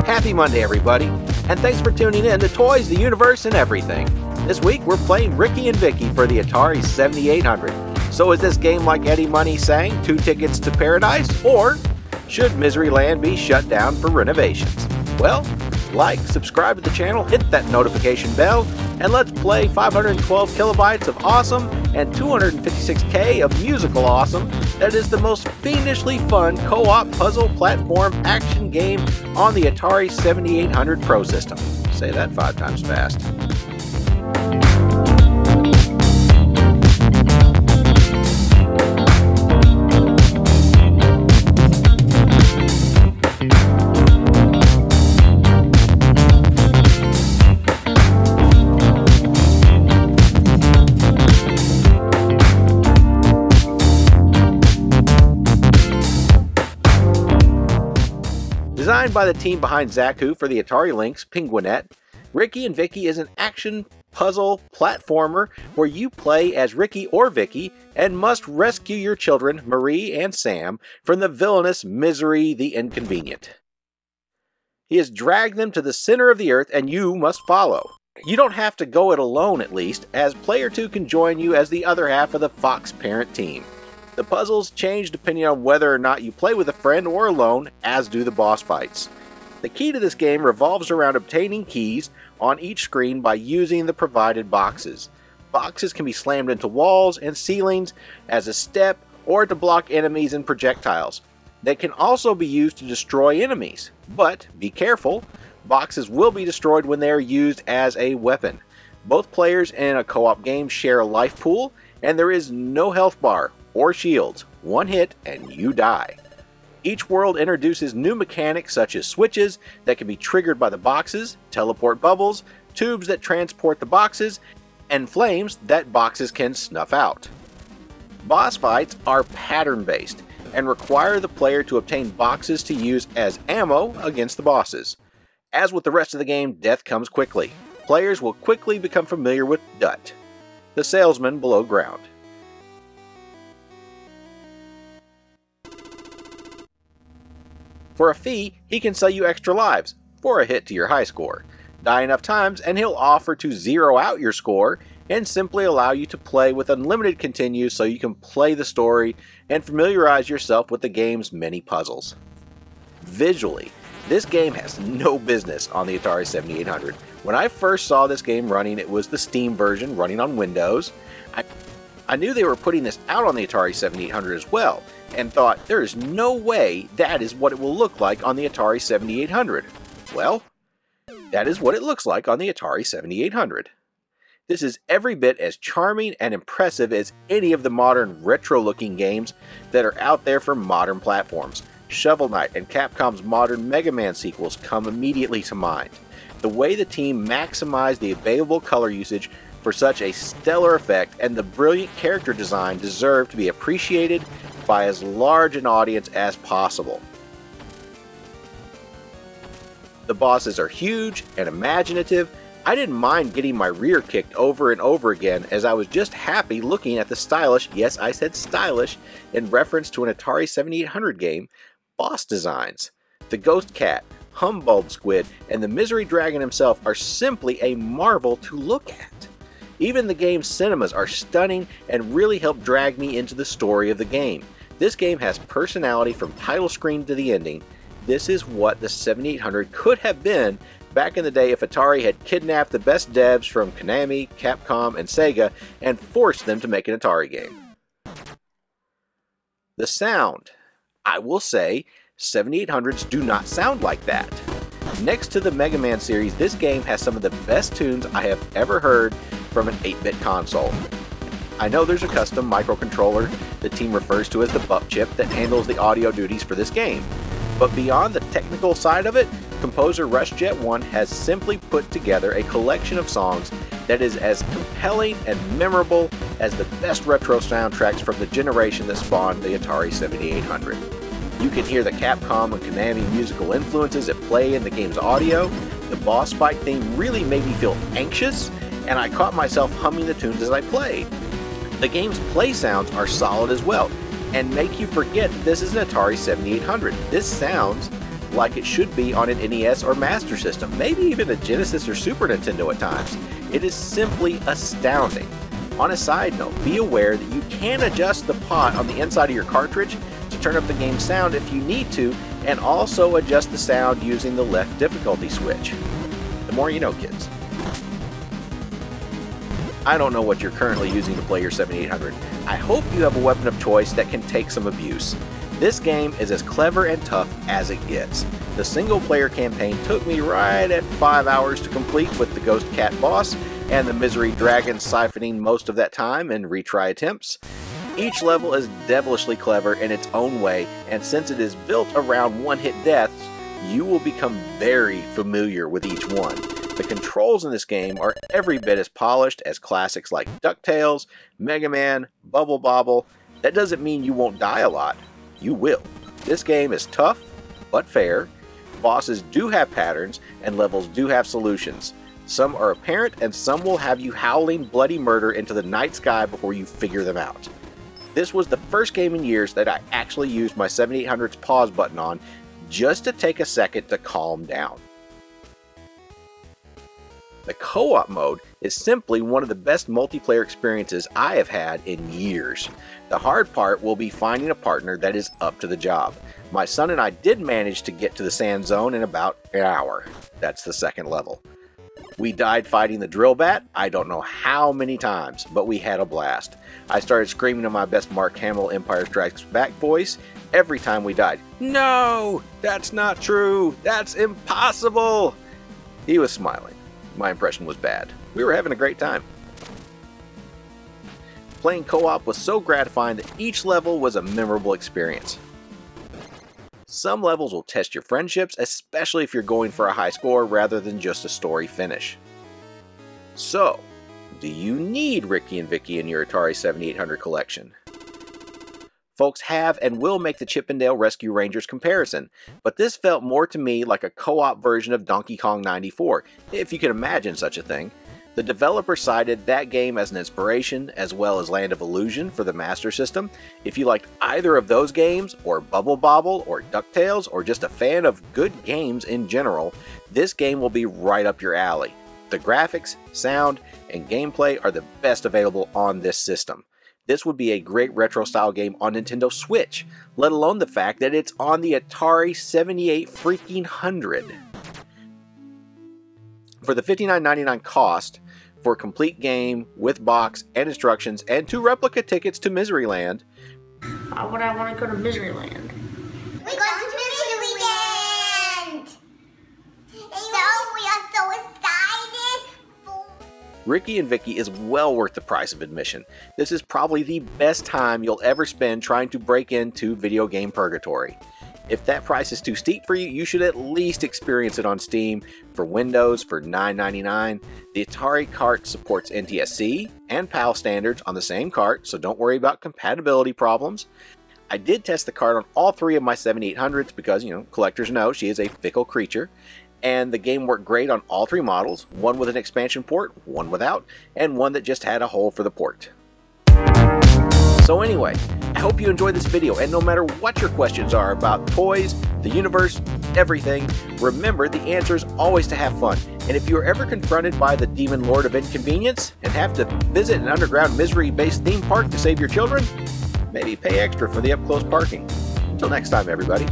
Happy Monday, everybody, and thanks for tuning in to Toys, the Universe, and Everything. This week, we're playing Rikki and Vikki for the Atari 7800. So is this game like Eddie Money sang, 2 tickets to paradise, or should Misery Land be shut down for renovations? Well, like, subscribe to the channel, hit that notification bell, and let's play 512 kilobytes of awesome and 256K of musical awesome that is the most fiendishly fun co-op puzzle platform action game on the Atari 7800 Pro system. Say that 5 times fast. Designed by the team behind Zaku for the Atari Lynx, Penguinet, Rikki and Vikki is an action puzzle platformer where you play as Rikki or Vikki and must rescue your children, Marie and Sam, from the villainous Misery the Inconvenient. He has dragged them to the center of the earth and you must follow. You don't have to go it alone at least, as player 2 can join you as the other half of the Fox parent team. The puzzles change depending on whether or not you play with a friend or alone, as do the boss fights. The key to this game revolves around obtaining keys on each screen by using the provided boxes. Boxes can be slammed into walls and ceilings as a step or to block enemies and projectiles. They can also be used to destroy enemies, but be careful, boxes will be destroyed when they are used as a weapon. Both players in a co-op game share a life pool, and there is no health bar or shields. One hit and you die. Each world introduces new mechanics such as switches that can be triggered by the boxes, teleport bubbles, tubes that transport the boxes, and flames that boxes can snuff out. Boss fights are pattern-based and require the player to obtain boxes to use as ammo against the bosses. As with the rest of the game, death comes quickly. Players will quickly become familiar with Dut, the salesman below ground. For a fee, he can sell you extra lives, for a hit to your high score. Die enough times and he'll offer to zero out your score and simply allow you to play with unlimited continues so you can play the story and familiarize yourself with the game's many puzzles. Visually, this game has no business on the Atari 7800. When I first saw this game running, it was the Steam version running on Windows. I knew they were putting this out on the Atari 7800 as well, and thought there is no way that is what it will look like on the Atari 7800. Well, that is what it looks like on the Atari 7800. This is every bit as charming and impressive as any of the modern retro-looking games that are out there for modern platforms. Shovel Knight and Capcom's modern Mega Man sequels come immediately to mind. The way the team maximized the available color usage for such a stellar effect and the brilliant character design deserve to be appreciated by as large an audience as possible. The bosses are huge and imaginative. I didn't mind getting my rear kicked over and over again, as I was just happy looking at the stylish, yes I said stylish, in reference to an Atari 7800 game, boss designs. The Ghost Cat, Humbug Squid, and the Misery Dragon himself are simply a marvel to look at. Even the game's cinemas are stunning and really help drag me into the story of the game. This game has personality from title screen to the ending. This is what the 7800 could have been back in the day if Atari had kidnapped the best devs from Konami, Capcom, and Sega and forced them to make an Atari game. The sound. I will say, 7800s do not sound like that. Next to the Mega Man series, this game has some of the best tunes I have ever heard from an 8-bit console. I know there's a custom microcontroller the team refers to as the Bup Chip that handles the audio duties for this game. But beyond the technical side of it, composer RushJet1 has simply put together a collection of songs that is as compelling and memorable as the best retro soundtracks from the generation that spawned the Atari 7800. You can hear the Capcom and Konami musical influences at play in the game's audio. The boss fight theme really made me feel anxious, and I caught myself humming the tunes as I played. The game's play sounds are solid as well, and make you forget that this is an Atari 7800. This sounds like it should be on an NES or Master System, maybe even a Genesis or Super Nintendo at times. It is simply astounding. On a side note, be aware that you can adjust the pot on the inside of your cartridge to turn up the game's sound if you need to, and also adjust the sound using the left difficulty switch. The more you know, kids. I don't know what you're currently using to play your 7800. I hope you have a weapon of choice that can take some abuse. This game is as clever and tough as it gets. The single player campaign took me right at 5 hours to complete, with the Ghost Cat boss and the Misery Dragon siphoning most of that time in retry attempts. Each level is devilishly clever in its own way, and since it is built around one-hit deaths, you will become very familiar with each one. The controls in this game are every bit as polished as classics like DuckTales, Mega Man, Bubble Bobble. That doesn't mean you won't die a lot. You will. This game is tough, but fair. Bosses do have patterns, and levels do have solutions. Some are apparent, and some will have you howling bloody murder into the night sky before you figure them out. This was the first game in years that I actually used my 7800's pause button on, just to take a second to calm down. The co-op mode is simply one of the best multiplayer experiences I have had in years. The hard part will be finding a partner that is up to the job. My son and I did manage to get to the sand zone in about an hour. That's the second level. We died fighting the drill bat, I don't know how many times, but we had a blast. I started screaming in my best Mark Hamill Empire Strikes Back voice every time we died. No, that's not true. That's impossible. He was smiling. My impression was bad. We were having a great time. Playing co-op was so gratifying that each level was a memorable experience. Some levels will test your friendships, especially if you're going for a high score rather than just a story finish. So, do you need Rikki and Vikki in your Atari 7800 collection? Folks have and will make the Chip 'n Dale Rescue Rangers comparison, but this felt more to me like a co-op version of Donkey Kong 94, if you can imagine such a thing. The developer cited that game as an inspiration, as well as Land of Illusion for the Master System. If you liked either of those games, or Bubble Bobble, or DuckTales, or just a fan of good games in general, this game will be right up your alley. The graphics, sound, and gameplay are the best available on this system. This would be a great retro-style game on Nintendo Switch, let alone the fact that it's on the Atari 7800. For the $59.99 cost, for a complete game with box and instructions and 2 replica tickets to Miseryland. Why would I want to go to Miseryland? We're going to Miseryland! So we are so excited! Rikki and Vikki is well worth the price of admission. This is probably the best time you'll ever spend trying to break into video game purgatory. If that price is too steep for you, you should at least experience it on Steam for Windows for $9.99. The Atari cart supports NTSC and PAL standards on the same cart, so don't worry about compatibility problems. I did test the cart on all 3 of my 7800s because, collectors know she is a fickle creature. And the game worked great on all 3 models, one with an expansion port, one without, and one that just had a hole for the port. So anyway, I hope you enjoyed this video, and no matter what your questions are about toys, the universe, everything, remember the answer is always to have fun. And if you are ever confronted by the Demon Lord of Inconvenience and have to visit an underground misery-based theme park to save your children, maybe pay extra for the up-close parking. Until next time, everybody.